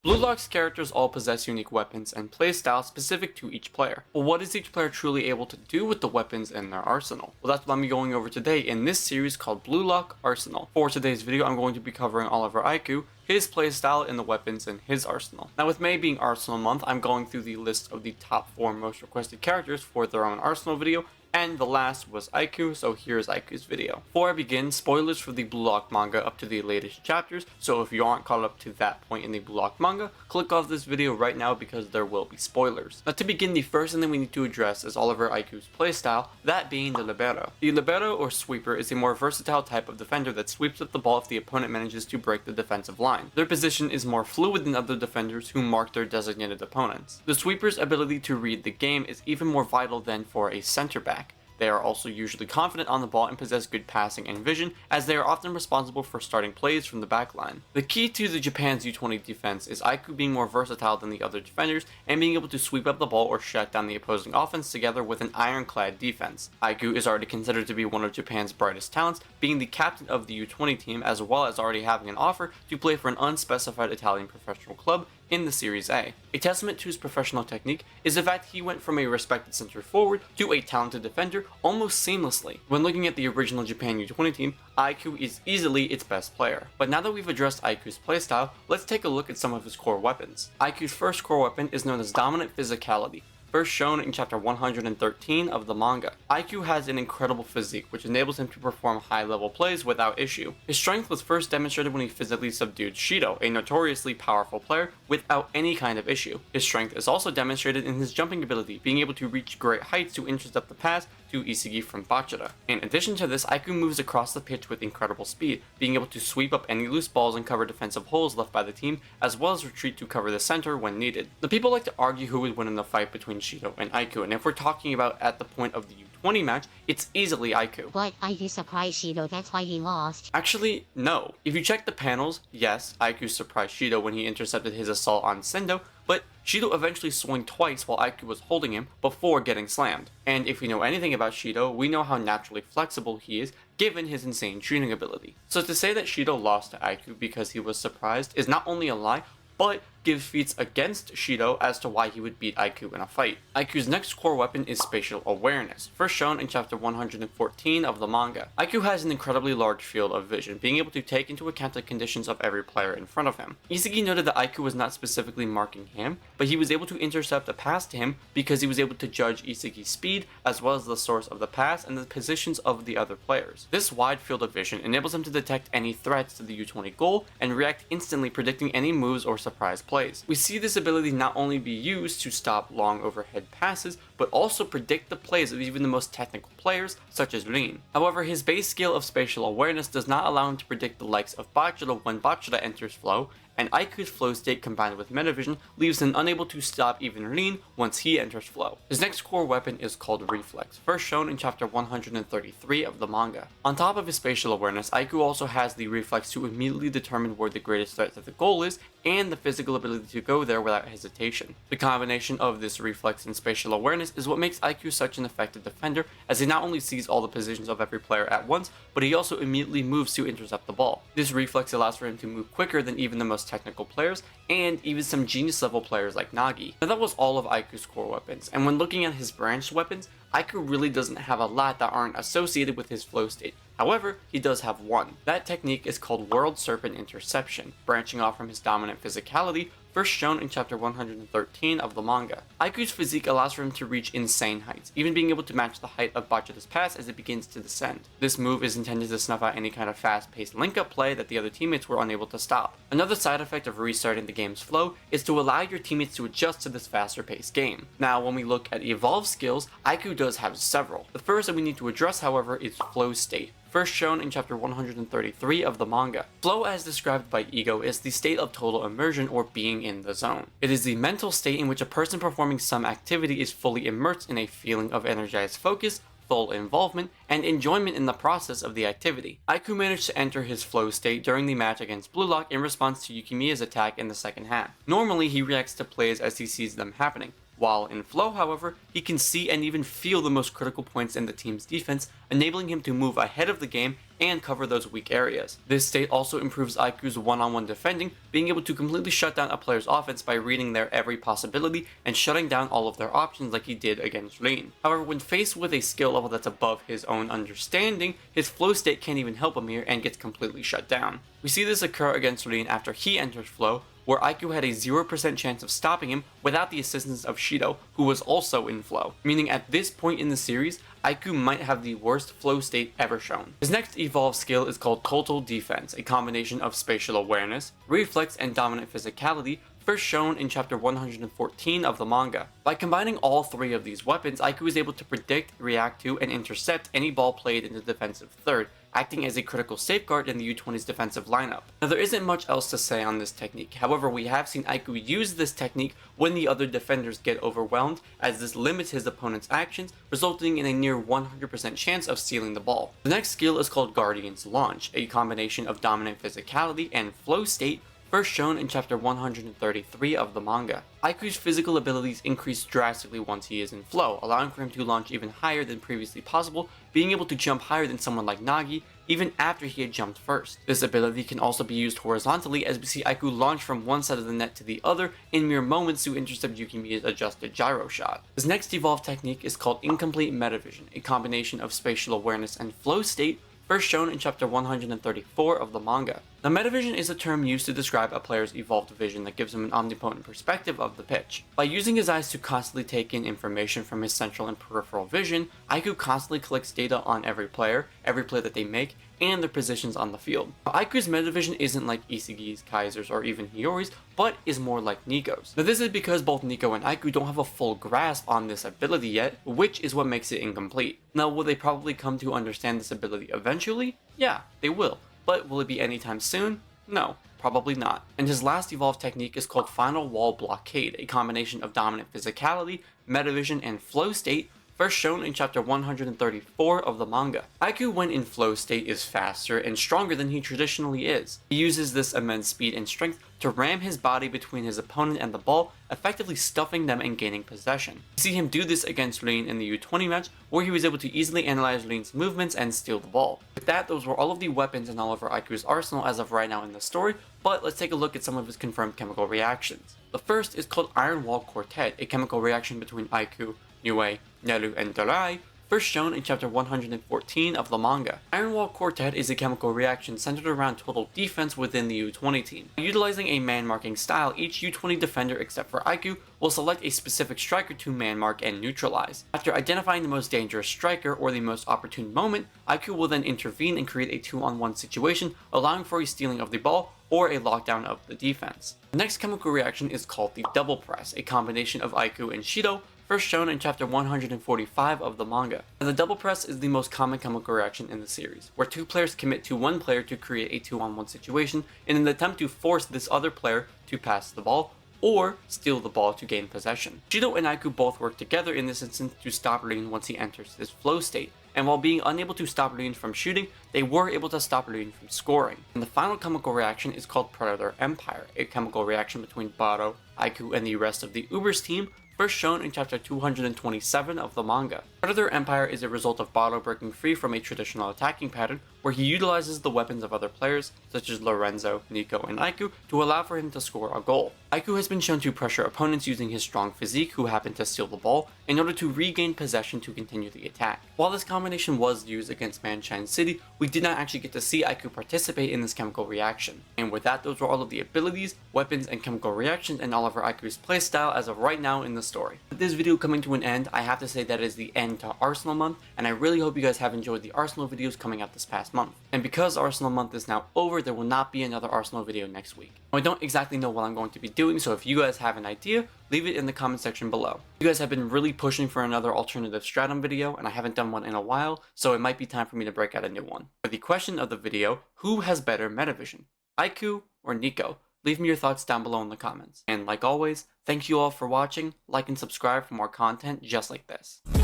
BLUELOCK's characters all possess unique weapons and playstyles specific to each player. But what is each player truly able to do with the weapons in their arsenal? Well, that's what I'm going over today in this series called BLUELOCK Arsenal. For today's video, I'm going to be covering Oliver Aiku, his playstyle, and the weapons in his arsenal. Now, with May being Arsenal month, I'm going through the list of the top 4 most requested characters for their own arsenal video, and the last was Aiku, so here's Aiku's video. Before I begin, spoilers for the BLUELOCK manga up to the latest chapters, so if you aren't caught up to that point in the BLUELOCK manga, click off this video right now because there will be spoilers. Now to begin, the first thing that we need to address is Oliver Aiku's playstyle, that being the Libero. The Libero or sweeper is a more versatile type of defender that sweeps up the ball if the opponent manages to break the defensive line. Their position is more fluid than other defenders who mark their designated opponents. The sweeper's ability to read the game is even more vital than for a center back. They are also usually confident on the ball and possess good passing and vision, as they are often responsible for starting plays from the back line. The key to the Japan's U20 defense is Aiku being more versatile than the other defenders and being able to sweep up the ball or shut down the opposing offense together with an ironclad defense. Aiku is already considered to be one of Japan's brightest talents, being the captain of the U20 team as well as already having an offer to play for an unspecified Italian professional club in the Series A. A testament to his professional technique is the fact he went from a respected center forward to a talented defender almost seamlessly. When looking at the original Japan U20 team, Aiku is easily its best player. But now that we've addressed Aiku's playstyle, let's take a look at some of his core weapons. Aiku's first core weapon is known as Dominant Physicality, first shown in chapter 113 of the manga. Aiku has an incredible physique, which enables him to perform high-level plays without issue. His strength was first demonstrated when he physically subdued Shido, a notoriously powerful player, without any kind of issue. His strength is also demonstrated in his jumping ability, being able to reach great heights to intercept the pass to Isagi from Bachira. In addition to this, Aiku moves across the pitch with incredible speed, being able to sweep up any loose balls and cover defensive holes left by the team, as well as retreat to cover the center when needed. The people like to argue who would win in the fight between Shido and Aiku, and if we're talking about at the point of the U20 match, it's easily Aiku. But Aiku surprised Shido, that's why he lost. Actually, no. If you check the panels, yes, Aiku surprised Shido when he intercepted his assault on Sendo, but Shido eventually swung twice while Aiku was holding him before getting slammed. And if we know anything about Shido, we know how naturally flexible he is given his insane shooting ability. So to say that Shido lost to Aiku because he was surprised is not only a lie, but gives feats against Shido as to why he would beat Aiku in a fight. Aiku's next core weapon is Spatial Awareness, first shown in chapter 114 of the manga. Aiku has an incredibly large field of vision, being able to take into account the conditions of every player in front of him. Isagi noted that Aiku was not specifically marking him, but he was able to intercept a pass to him because he was able to judge Isagi's speed as well as the source of the pass and the positions of the other players. This wide field of vision enables him to detect any threats to the U20 goal and react instantly, predicting any moves or surprise plays. We see this ability not only be used to stop long overhead passes, but also predict the plays of even the most technical players, such as Rin. However, his base skill of spatial awareness does not allow him to predict the likes of Bachira when Bachira enters flow, and Aiku's flow state combined with metavision leaves him unable to stop even Rin once he enters flow. His next core weapon is called Reflex, first shown in chapter 133 of the manga. On top of his spatial awareness, Aiku also has the reflex to immediately determine where the greatest threat to the goal is, and the physical ability to go there without hesitation. The combination of this reflex and spatial awareness is what makes Aiku such an effective defender, as he not only sees all the positions of every player at once, but he also immediately moves to intercept the ball. This reflex allows for him to move quicker than even the most technical players, and even some genius level players like Nagi. Now that was all of Aiku's core weapons, and when looking at his branched weapons, Aiku really doesn't have a lot that aren't associated with his flow state. However, he does have one. That technique is called World Serpent Interception, branching off from his dominant physicality, first shown in chapter 113 of the manga. Aiku's physique allows for him to reach insane heights, even being able to match the height of Bachira's pass as it begins to descend. This move is intended to snuff out any kind of fast-paced link-up play that the other teammates were unable to stop. Another side effect of restarting the game's flow is to allow your teammates to adjust to this faster-paced game. Now, when we look at evolved skills, Aiku does have several. The first that we need to address, however, is flow state, first shown in chapter 133 of the manga. Flow, as described by Ego, is the state of total immersion or being in the zone. It is the mental state in which a person performing some activity is fully immersed in a feeling of energized focus, full involvement, and enjoyment in the process of the activity. Aiku managed to enter his flow state during the match against BLUELOCK in response to Yukimiya's attack in the second half. Normally, he reacts to plays as he sees them happening. While in flow, however, he can see and even feel the most critical points in the team's defense, enabling him to move ahead of the game and cover those weak areas. This state also improves Aiku's one-on-one defending, being able to completely shut down a player's offense by reading their every possibility and shutting down all of their options like he did against Rin. However, when faced with a skill level that's above his own understanding, his flow state can't even help him here and gets completely shut down. We see this occur against Rin after he enters flow, where Aiku had a 0% chance of stopping him without the assistance of Shido, who was also in flow, meaning at this point in the series, Aiku might have the worst flow state ever shown. His next evolved skill is called Total Defense, a combination of spatial awareness, reflex, and dominant physicality, first shown in chapter 114 of the manga. By combining all three of these weapons, Aiku is able to predict, react to, and intercept any ball played in the defensive third, acting as a critical safeguard in the U20's defensive lineup. Now, there isn't much else to say on this technique, however we have seen Aiku use this technique when the other defenders get overwhelmed, as this limits his opponent's actions, resulting in a near 100% chance of stealing the ball. The next skill is called Guardian's Launch, a combination of dominant physicality and flow state, first shown in chapter 133 of the manga. Aiku's physical abilities increase drastically once he is in flow, allowing for him to launch even higher than previously possible, being able to jump higher than someone like Nagi, even after he had jumped first. This ability can also be used horizontally, as we see Aiku launch from one side of the net to the other in mere moments to intercept Yukimiya's adjusted gyro shot. His next evolved technique is called Incomplete Metavision, a combination of spatial awareness and flow state, first shown in chapter 134 of the manga. Now, metavision is a term used to describe a player's evolved vision that gives him an omnipotent perspective of the pitch. By using his eyes to constantly take in information from his central and peripheral vision, Aiku constantly collects data on every player that they make, and their positions on the field. Now, Aiku's metavision isn't like Isagi's, Kaiser's, or even Hiyori's, but is more like Niko's. Now, this is because both Niko and Aiku don't have a full grasp on this ability yet, which is what makes it incomplete. Now, will they probably come to understand this ability eventually? Yeah, they will. But will it be anytime soon? No, probably not. And his last evolved technique is called Final Wall Blockade, a combination of dominant physicality, metavision, and flow state, first shown in chapter 134 of the manga. Aiku, when in flow state, is faster and stronger than he traditionally is. He uses this immense speed and strength to ram his body between his opponent and the ball, effectively stuffing them and gaining possession. We see him do this against Rin in the U20 match, where he was able to easily analyze Rin's movements and steal the ball. With that, those were all of the weapons in Oliver Aiku's arsenal as of right now in the story, but let's take a look at some of his confirmed chemical reactions. The first is called Iron Wall Quartet, a chemical reaction between Aiku, Niue, Neru, and Darai, first shown in chapter 114 of the manga. Iron Wall Quartet is a chemical reaction centered around total defense within the U20 team. Utilizing a man-marking style, each U20 defender except for Aiku will select a specific striker to man-mark and neutralize. After identifying the most dangerous striker or the most opportune moment, Aiku will then intervene and create a 2-on-1 situation, allowing for a stealing of the ball or a lockdown of the defense. The next chemical reaction is called the Double Press, a combination of Aiku and Shido, first shown in chapter 145 of the manga. And the double press is the most common chemical reaction in the series, where two players commit to one player to create a 2-on-1 situation in an attempt to force this other player to pass the ball or steal the ball to gain possession. Shido and Aiku both work together in this instance to stop Rin once he enters this flow state, and while being unable to stop Rin from shooting, they were able to stop Rin from scoring. And the final chemical reaction is called Predator Empire, a chemical reaction between Burū, Aiku, and the rest of the Uber's team, first shown in chapter 227 of the manga. Predator Empire is a result of Burū breaking free from a traditional attacking pattern where he utilizes the weapons of other players, such as Lorenzo, Niko, and Aiku, to allow for him to score a goal. Aiku has been shown to pressure opponents using his strong physique who happen to steal the ball in order to regain possession to continue the attack. While this combination was used against Manshine City, we did not actually get to see Aiku participate in this chemical reaction. And with that, those were all of the abilities, weapons, and chemical reactions in Oliver Aiku's playstyle as of right now in the story. With this video coming to an end, I have to say that is the end to Arsenal Month, and I really hope you guys have enjoyed the Arsenal videos coming out this past month. And because Arsenal Month is now over, there will not be another Arsenal video next week. I don't exactly know what I'm going to be doing, so if you guys have an idea, leave it in the comment section below. You guys have been really pushing for another alternative stratum video, and I haven't done one in a while, so it might be time for me to break out a new one. For the question of the video, who has better metavision, Aiku or Niko? Leave me your thoughts down below in the comments. And like always, thank you all for watching, like and subscribe for more content just like this. Keep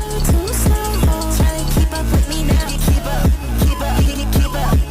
up with me now. Keep up.